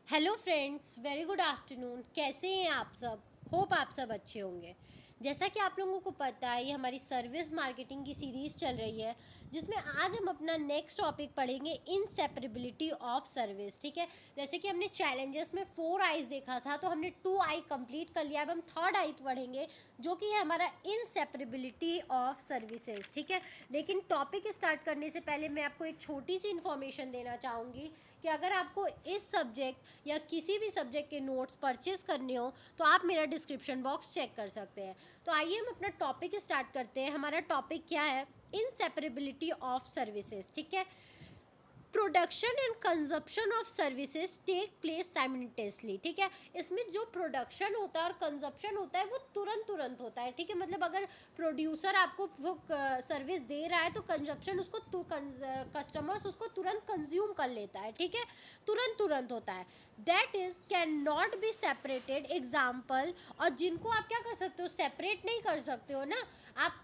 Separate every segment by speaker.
Speaker 1: Hello friends, very good afternoon. कैसे हैं आप सब? होप आप सब अच्छे होंगे। जैसा कि आप लोगों को पता है, ये हमारी सर्विस मार्केटिंग की सीरीज़ चल रही है, जिसमें आज हम अपना नेक्स्ट टॉपिक पढ़ेंगे, इनसेपरेबिलिटी ऑफ सर्विस। ठीक है। जैसे कि हमने चैलेंजेस में 4 आईज देखा था, तो हमने 2 आई कंप्लीट कर लिया। अब हम थर्ड आई पढ़ेंगे, जो कि है हमारा इनसेपरेबिलिटी ऑफ सर्विसेज। ठीक है। लेकिन टॉपिक स्टार्ट करने से पहले मैं आपको एक छोटी सी इन्फॉर्मेशन देना चाहूँगी कि अगर आपको इस सब्जेक्ट या किसी भी सब्जेक्ट के नोट्स परचेज करने हो, तो आप मेरा डिस्क्रिप्शन बॉक्स चेक कर सकते हैं। तो आइए हम अपना टॉपिक स्टार्ट करते हैं। हमारा टॉपिक क्या है? Inseparability of services. ठीक है। Production and consumption of services take place simultaneously. ठीक है। इसमें जो प्रोडक्शन होता है और कंजप्शन होता है वो तुरंत तुरंत होता है। ठीक है। मतलब अगर प्रोड्यूसर आपको वो सर्विस दे रहा है, तो कंजप्शन उसको कस्टमर्स उसको तुरंत कंज्यूम कर लेता है। ठीक है। तुरंत तुरंत होता है। That is can not be separated example. और जिनको आप क्या कर सकते हो, सेपरेट नहीं कर सकते हो ना आप।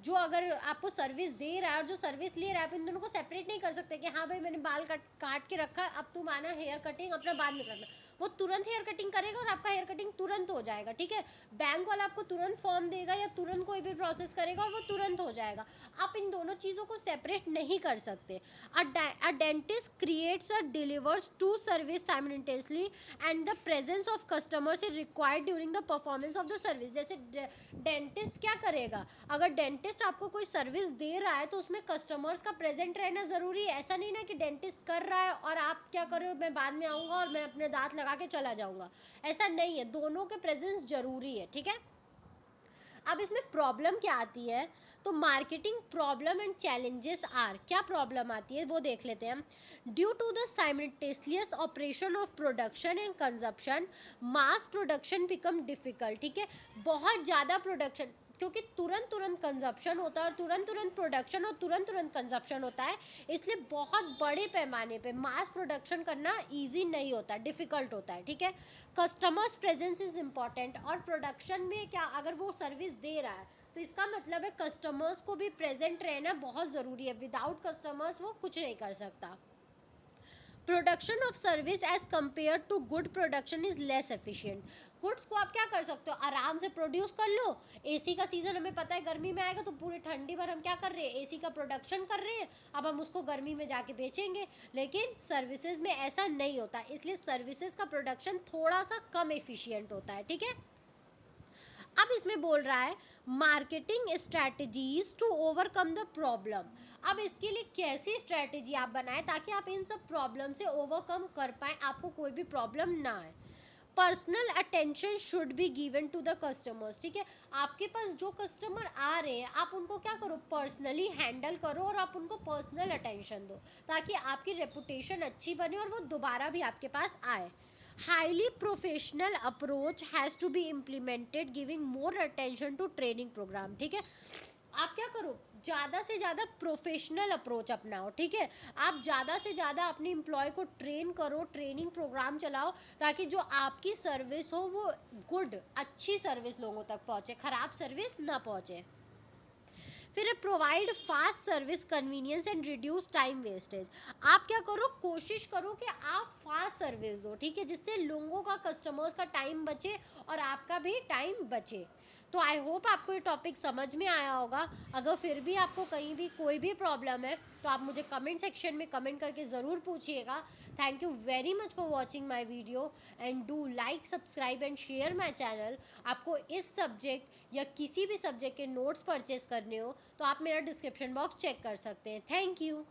Speaker 1: जो अगर आपको सर्विस दे रहा है और जो सर्विस ले रहा है, आप इन दोनों को सेपरेट नहीं कर सकते कि हाँ भाई मैंने बाल काट के रखा, अब तुम आना हेयर कटिंग अपना बाद में करना। वो तुरंत हेयर कटिंग करेगा और आपका हेयर कटिंग तुरंत हो जाएगा। ठीक है। बैंक वाला आपको तुरंत फॉर्म देगा या तुरंत कोई भी प्रोसेस करेगा और वो तुरंत हो जाएगा। आप इन दोनों चीज़ों को सेपरेट नहीं कर सकते। अ डेंटिस्ट क्रिएट्स और delivers to service simultaneously and the presence of customers is required during the performance of the service. जैसे डेंटिस्ट क्या करेगा? अगर डेंटिस्ट आपको कोई सर्विस दे रहा है, तो उसमें कस्टमर्स का प्रेजेंट रहना ज़रूरी है। ऐसा नहीं ना कि डेंटिस्ट कर रहा है और आप क्या कर रहे हो, मैं बाद में आऊँगा और मैं अपने दांत लगा के चला जाऊँगा। ऐसा नहीं है, दोनों के प्रेजेंस ज़रूरी है। ठीक है। अब इसमें प्रॉब्लम क्या आती है? तो marketing problem and challenges are, क्या प्रॉब्लम आती है वो देख लेते हैं हम। Due to the simultaneous operation of production and consumption, mass production become difficult. ठीक है। बहुत ज़्यादा प्रोडक्शन, क्योंकि तुरंत तुरंत कंजप्शन होता है और तुरंत तुरंत प्रोडक्शन और तुरंत तुरंत कंजप्शन होता है, इसलिए बहुत बड़े पैमाने पे मास प्रोडक्शन करना इजी नहीं होता, डिफ़िकल्ट होता है। ठीक है। Customers presence is important. और प्रोडक्शन में क्या, अगर वो सर्विस दे रहा है, तो इसका मतलब है कस्टमर्स को भी प्रेजेंट रहना बहुत ज़रूरी है। विदाउट कस्टमर्स वो कुछ नहीं कर सकता। Production of service as compare to good production is less efficient. Goods को आप क्या कर सकते हो, आराम से प्रोड्यूस कर लो। एसी का सीजन हमें पता है गर्मी में आएगा, तो पूरी ठंडी भर हम क्या कर रहे हैं, एसी का प्रोडक्शन कर रहे हैं। अब हम उसको गर्मी में जाके बेचेंगे। लेकिन सर्विसेज में ऐसा नहीं होता, इसलिए सर्विसेज का प्रोडक्शन थोड़ा सा कम एफिशिएंट होता है। ठीक है। अब इसमें बोल रहा है marketing strategies to overcome the problem. अब इसके लिए कैसी स्ट्रैटेजी आप बनाएं ताकि आप इन सब प्रॉब्लम से ओवरकम कर पाएँ, आपको कोई भी प्रॉब्लम ना आए। Personal attention should be given to the customers. ठीक है। आपके पास जो कस्टमर आ रहे हैं, आप उनको क्या करो, पर्सनली हैंडल करो और आप उनको पर्सनल अटेंशन दो, ताकि आपकी रेपुटेशन अच्छी बने और वो दोबारा भी आपके पास आए। Highly professional approach has to be implemented giving more attention to training program. ठीक है। आप क्या करो, ज़्यादा से ज़्यादा प्रोफेशनल अप्रोच अपनाओ। ठीक है। आप ज़्यादा से ज़्यादा अपने एम्प्लॉय को ट्रेन करो, ट्रेनिंग प्रोग्राम चलाओ, ताकि जो आपकी सर्विस हो वो गुड, अच्छी सर्विस लोगों तक पहुँचे, ख़राब सर्विस ना पहुँचे। फिर provide fast service convenience and reduce time wastage. आप क्या करो, कोशिश करो कि आप फास्ट सर्विस दो। ठीक है। जिससे लोगों का, कस्टमर्स का टाइम बचे और आपका भी टाइम बचे। तो आई होप आपको ये टॉपिक समझ में आया होगा। अगर फिर भी आपको कहीं भी कोई भी प्रॉब्लम है, तो आप मुझे कमेंट सेक्शन में कमेंट करके ज़रूर पूछिएगा। Thank you very much for watching my video and do like, subscribe and share my channel. आपको इस सब्जेक्ट या किसी भी सब्जेक्ट के नोट्स परचेज करने हो, तो आप मेरा डिस्क्रिप्शन बॉक्स चेक कर सकते हैं। Thank you.